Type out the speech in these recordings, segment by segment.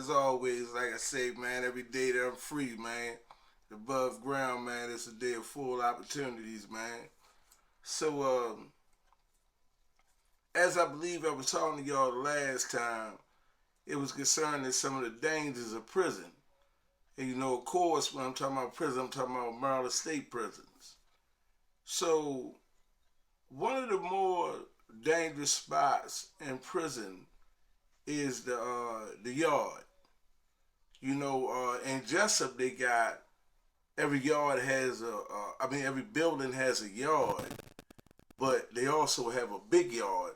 as always, like I say, man, every day that I'm free, man, above ground, man, it's a day of full opportunities, man. So, as I believe I was talking to y'all the last time, it was concerning some of the dangers of prison. And of course, when I'm talking about prison, I'm talking about Maryland state prisons. So, one of the more dangerous spots in prison is the yard. In Jessup they got every yard has every building has a yard, but they also have a big yard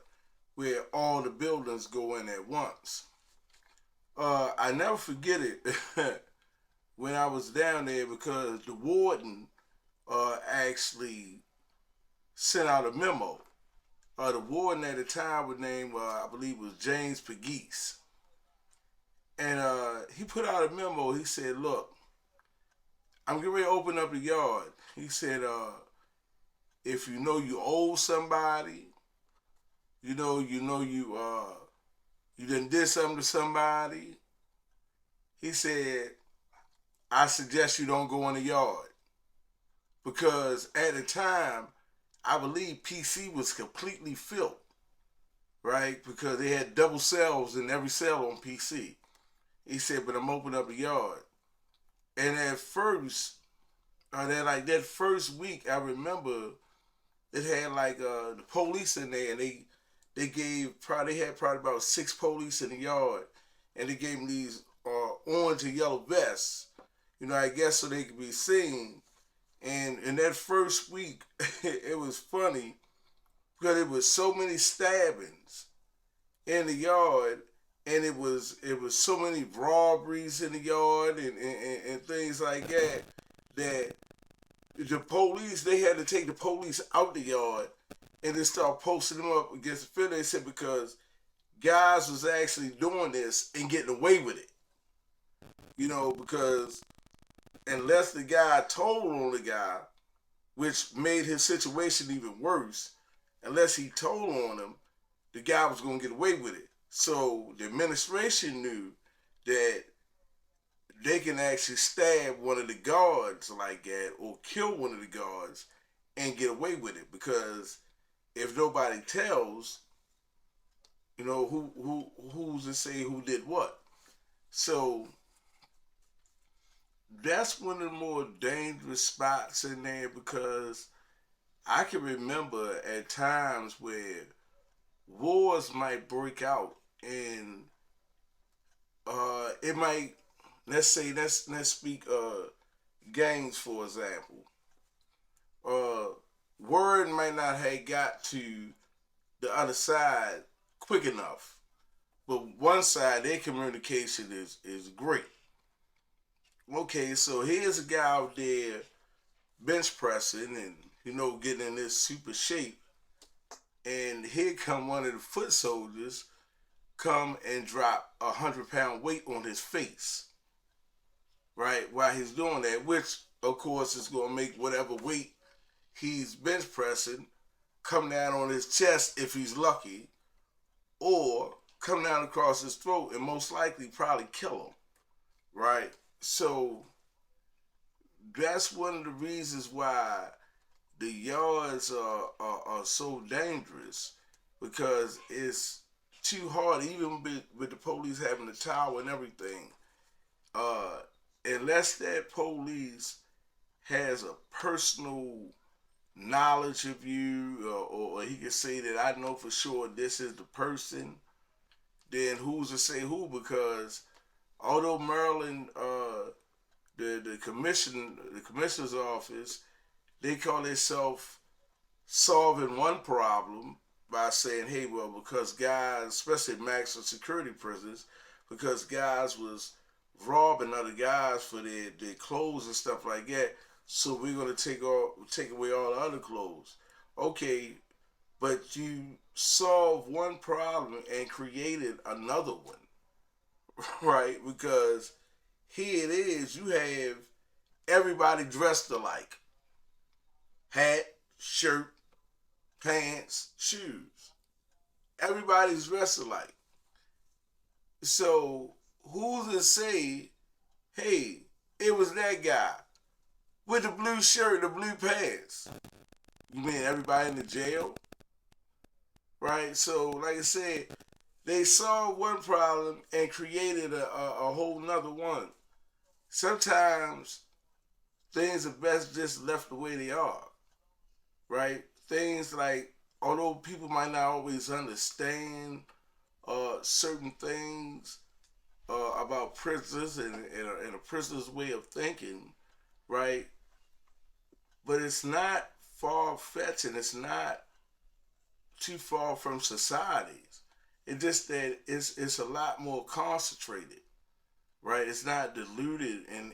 where all the buildings go in at once. I never forget it when I was down there because the warden actually sent out a memo. The warden at the time was named, I believe, was James Pegues, and he put out a memo. He said, "Look, I'm getting ready to open up the yard." He said, "If you know you owe somebody, you done did something to somebody." He said, "I suggest you don't go in the yard because at the time, I believe PC was completely filled, right? Because they had double cells in every cell on PC." He said, "But I'm opening up the yard." And at first, that first week, I remember it had the police in there, and they had probably about six police in the yard, and they gave them these orange and yellow vests, I guess so they could be seen. And in that first week, it was funny because it was so many stabbings in the yard, and it was so many robberies in the yard and things like that the police, they had to take the police out the yard and then start posting them up against the fence. They said because guys was actually doing this and getting away with it. Because unless the guy told on the guy, which made his situation even worse, unless he told on him, the guy was going to get away with it. So the administration knew that they can actually stab one of the guards like that or kill one of the guards and get away with it because if nobody tells, who's to say who did what. So that's one of the more dangerous spots in there because I can remember at times where wars might break out and it might, let's speak gangs for example. uh Word might not have got to the other side quick enough, but one side their communication is great. Okay, so here's a guy out there bench pressing and getting in this super shape, and here come one of the foot soldiers come and drop 100-pound weight on his face, right? While he's doing that, which of course is going to make whatever weight he's bench pressing come down on his chest if he's lucky, or come down across his throat and most likely probably kill him, right? So that's one of the reasons why the yards are so dangerous because it's too hard, even with the police having the tower and everything. Uh, Unless that police has a personal knowledge of you, or he can say that I know for sure this is the person, then who's to say who? Because although Maryland, the commissioner's office, they call themselves solving one problem by saying, hey, well, because guys, especially maximum security prisons, because guys was robbing other guys for their clothes and stuff like that, so we're gonna take away all the other clothes. Okay, but you solved one problem and created another one, right? Because here it is, you have everybody dressed alike: hat, shirt, pants, shoes. Everybody's dressed alike. So who's to say, hey, it was that guy with the blue shirt, the blue pants? You mean everybody in the jail? Right? So, like I said, they saw one problem and created a whole nother one. Sometimes things are best just left the way they are, right? Things like, although people might not always understand certain things about prisoners and a prisoner's way of thinking, right? But it's not far fetched and it's not too far from societies. It's just that it's a lot more concentrated, right? It's not diluted in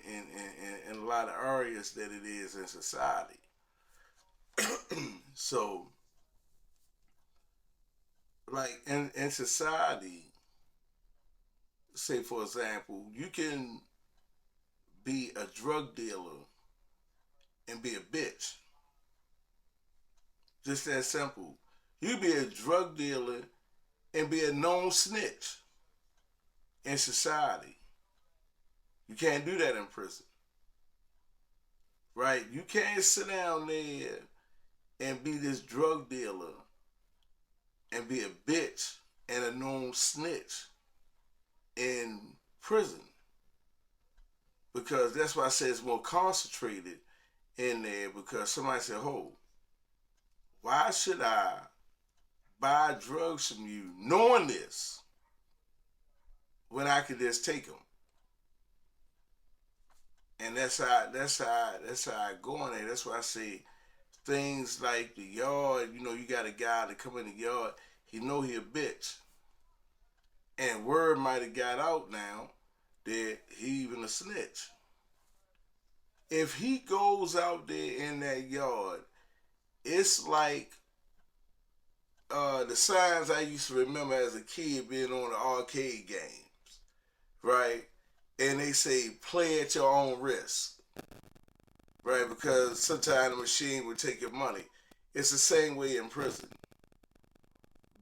a lot of areas that it is in society. So, like in society, say for example, you can be a drug dealer and be a bitch. Just that simple. You be a drug dealer and be a known snitch in society. You can't do that in prison, right? You can't sit down there and be this drug dealer and be a bitch and a known snitch in prison because that's why I say it's more concentrated in there because somebody said, "Oh, why should I buy drugs from you knowing this when I could just take them?" And that's how I go in there. That's why I say things like the yard. You know, you got a guy that come in the yard. He know he a bitch, and word might have got out now that he even a snitch. If he goes out there in that yard, it's like the signs I used to remember as a kid being on the arcade games, right? And they say play at your own risk, right? Because sometimes the machine will take your money. It's the same way in prison.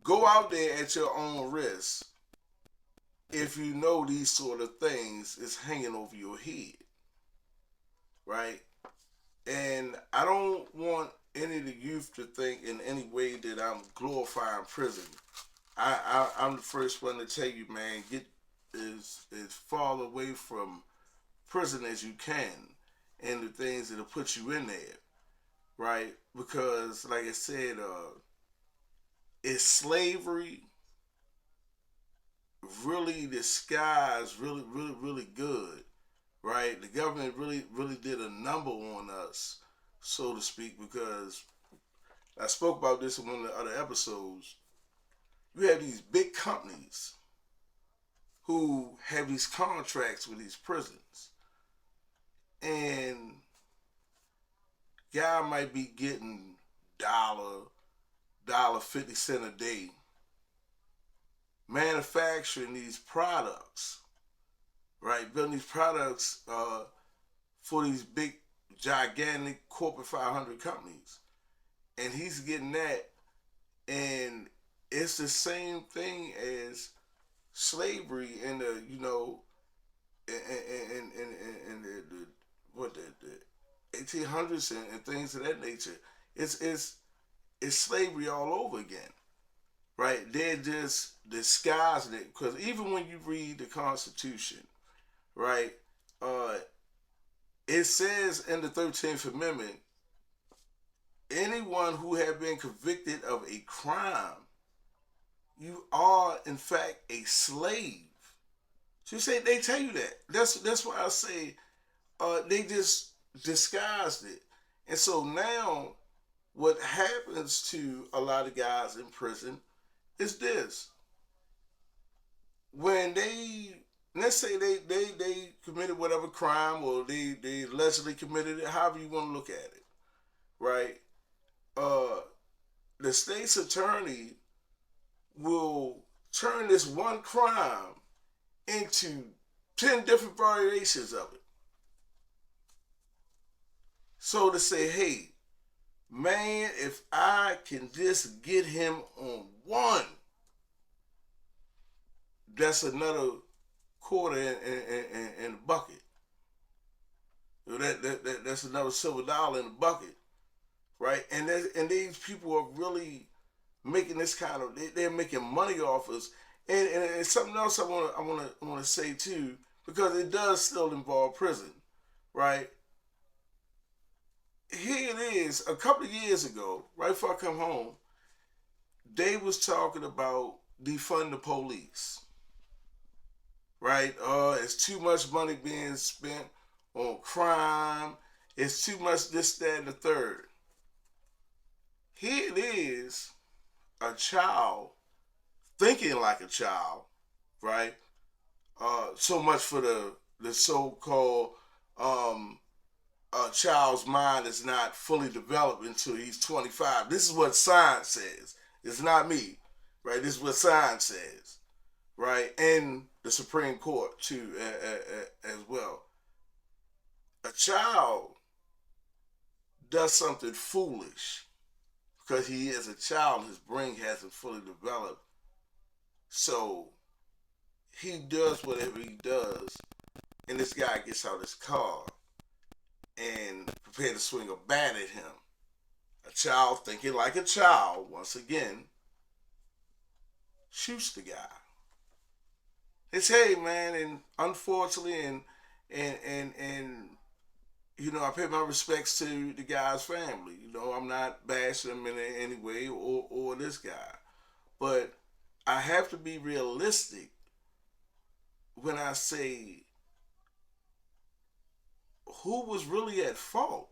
Go out there at your own risk if you know these sort of things is hanging over your head, right? And I don't want any of the youth to think in any way that I'm glorifying prison. I'm the first one to tell you, man, get as far away from prison as you can and the things that'll put you in there, right? Because, like I said, is slavery really disguised, really good, right? The government really did a number on us, so to speak, because I spoke about this in one of the other episodes. You have these big companies who have these contracts with these prisons, and guy might be getting dollar 50 cent a day manufacturing these products, right? Building these products for these big, gigantic corporate 500 companies, and he's getting that, and it's the same thing as slavery in the in the what the 1800s and things of that nature. It's slavery all over again, right? They're just disguising it because even when you read the Constitution, right, uh, it says in the 13th Amendment, anyone who have been convicted of a crime, you are in fact a slave. So you say they tell you that. That's why I say they just disguised it. And so now what happens to a lot of guys in prison is this. When they let's say they committed whatever crime or they allegedly committed it, however you want to look at it, right? Uh the state's attorney will turn this one crime into 10 different variations of it. So to say, hey, man, if I can just get him on one, that's another quarter in the bucket. That's another silver dollar in the bucket, right? And these people are really making this kind of they're making money off us. And something else I want to say too, because it does still involve prison, right? Here it is. A couple of years ago, right before I come home, they was talking about defund the police, right? It's too much money being spent on crime. It's too much this, that, and the third. Here it is, a child thinking like a child, right? So much for the so-called child's mind is not fully developed until he's 25. This is what science says. It's not me, right? This is what science says, right? And the Supreme Court too, as well. A child does something foolish because he is a child. His brain hasn't fully developed, so he does whatever he does. And this guy gets out his car and prepared to swing a bat at him. A child thinking like a child, once again, shoots the guy. It's hey man, and unfortunately, and I pay my respects to the guy's family. I'm not bashing him in any way or this guy, but I have to be realistic when I say who was really at fault.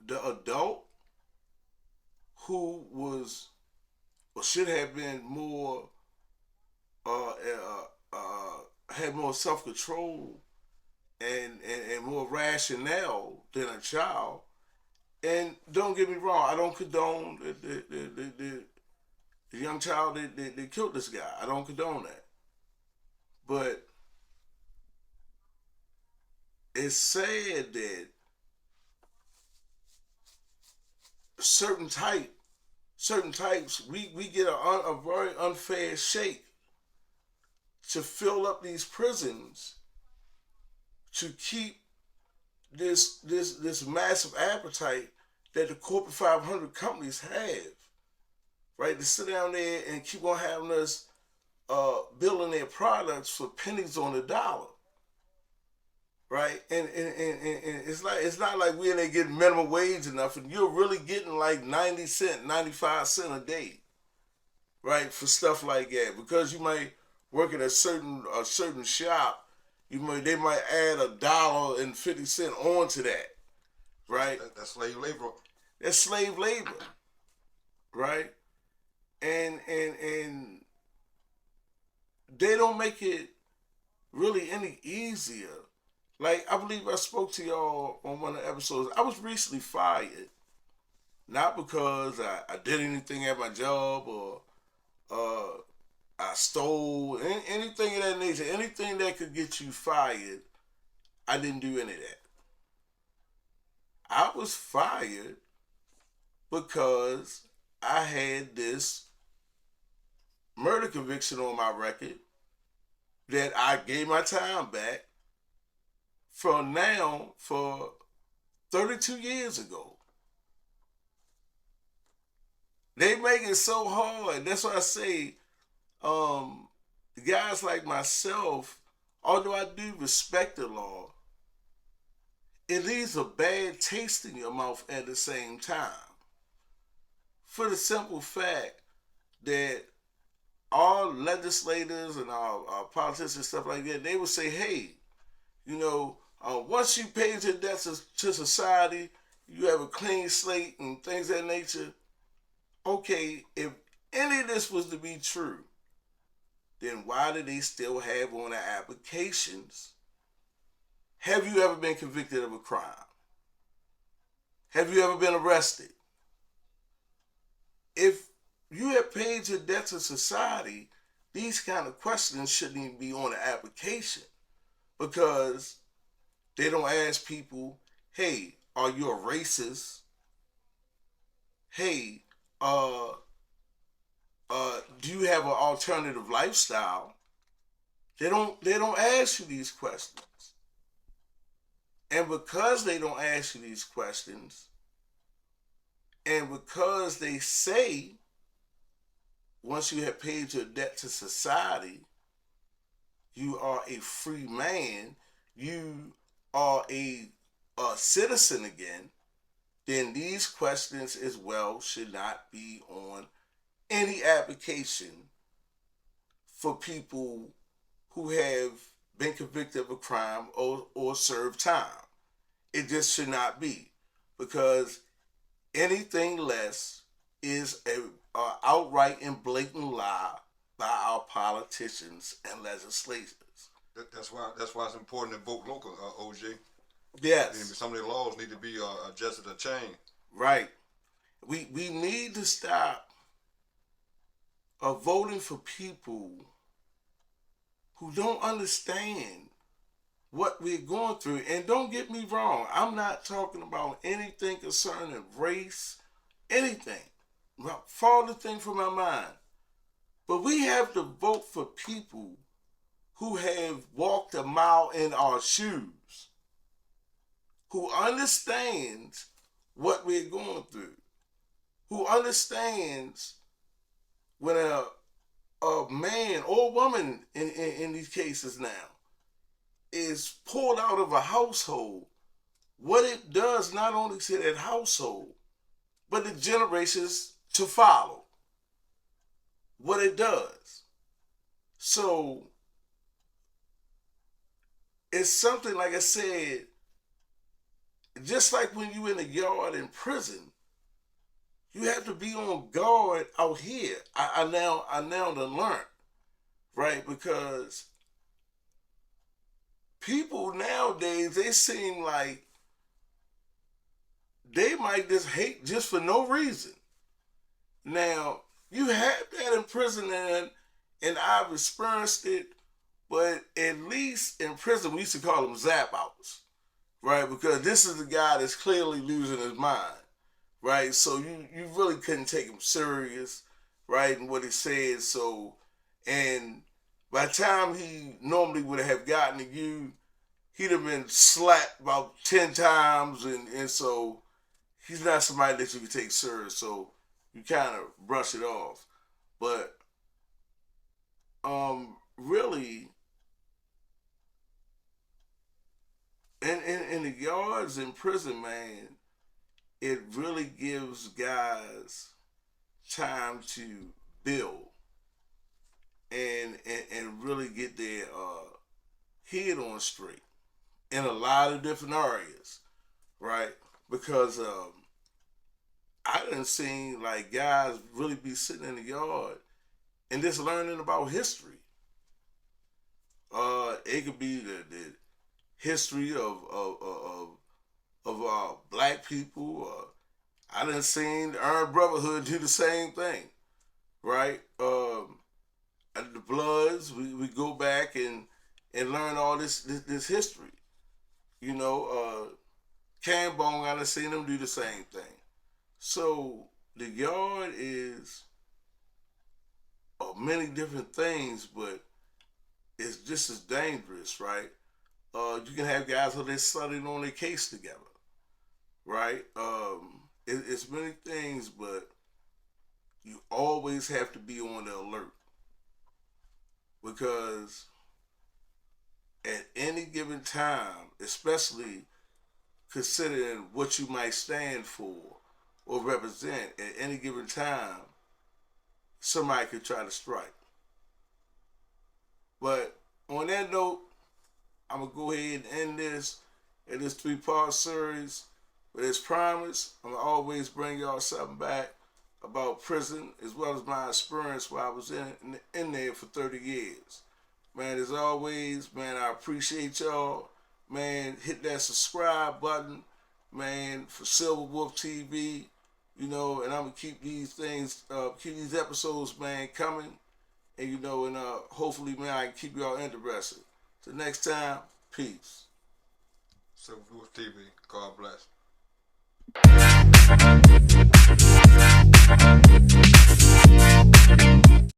The adult who was or should have been more had more self control and more rationale than a child. And don't get me wrong, I don't condone the young child that killed this guy. I don't condone that. But it's sad that certain type certain types we get a very unfair shake to fill up these prisons to keep this massive appetite that the corporate 500 companies have, right? To sit down there and keep on having us building their products for pennies on the dollar, right? And it's not like we're in there getting minimum wage enough, and you're really getting like 90 cent, 95 cent a day, right? For stuff like that, because you might work at a certain shop. They might add $1.50 onto that, right? That's slave labor. That's slave labor, right? And they don't make it really any easier. Like, I believe I spoke to y'all on one of the episodes. I was recently fired, not because I did anything at my job or I stole anything of that nature. Anything that could get you fired, I didn't do any of that. I was fired because I had this murder conviction on my record that I gave my time back for 32 years ago. They make it so hard. That's why I say, guys like myself, although I do respect the law, it leaves a bad taste in your mouth at the same time. For the simple fact that our legislators and our politicians and stuff like that, they would say, hey, once you pay your debts to society, you have a clean slate and things of that nature. Okay, if any of this was to be true, then why do they still have on their applications? Have you ever been convicted of a crime? Have you ever been arrested? If you have paid your debt to society, these kind of questions shouldn't even be on the application, because they don't ask people, hey, are you a racist? Hey, do you have an alternative lifestyle? They don't ask you these questions. And because they don't ask you these questions, and because they say once you have paid your debt to society, you are a free man, you are a citizen again, then these questions as well should not be on any application for people who have been convicted of a crime or served time. It just should not be, because anything less is a outright and blatant lie by our politicians and legislators. That's why it's important to vote local, OJ. Yes. Some of the laws need to be adjusted or changed. Right. We need to stop voting for people who don't understand what we're going through. And don't get me wrong, I'm not talking about anything concerning race, anything. Farthest thing from my mind. But we have to vote for people who have walked a mile in our shoes, who understands what we're going through, who understands when a man or woman in these cases now is pulled out of a household, what it does not only to that household, but the generations to follow. What it does. So it's something, like I said, just like when you in the yard in prison, you have to be on guard out here. I now learn, right? Because people nowadays, they seem like they might just hate just for no reason. Now, you have that in prison, and I've experienced it, but at least in prison, we used to call them zap outs, right? Because this is the guy that's clearly losing his mind, right? So you really couldn't take him serious, right, and what he said. So, and by the time he normally would have gotten to you, he'd have been slapped about 10 times, and so he's not somebody that you can take serious. So you kind of brush it off. But really, in the yards in prison, man, it really gives guys time to build and really get their head on straight in a lot of different areas, right? Because I done seen like guys really be sitting in the yard and just learning about history. It could be the history of black people. I done seen the Iron Brotherhood do the same thing, right? The Bloods, we go back and learn all this history. You know, Cambone, I done seen them do the same thing. So the yard is many different things, but it's just as dangerous, right? You can have guys who they studying on their case together, right? It's many things, but you always have to be on the alert, because at any given time, especially considering what you might stand for or represent, at any given time, somebody could try to strike. But on that note, I'm going to go ahead and end this in this 3-part series. But as promised, I'm going to always bring y'all something back about prison, as well as my experience while I was in there for 30 years. Man, as always, man, I appreciate y'all. Man, hit that subscribe button, man, for Silver Wolf TV. You know, and I'm going to keep these things, keep these episodes, man, coming. And, you know, and hopefully, man, I can keep y'all interested. Till next time, peace. Silver Wolf TV, God bless.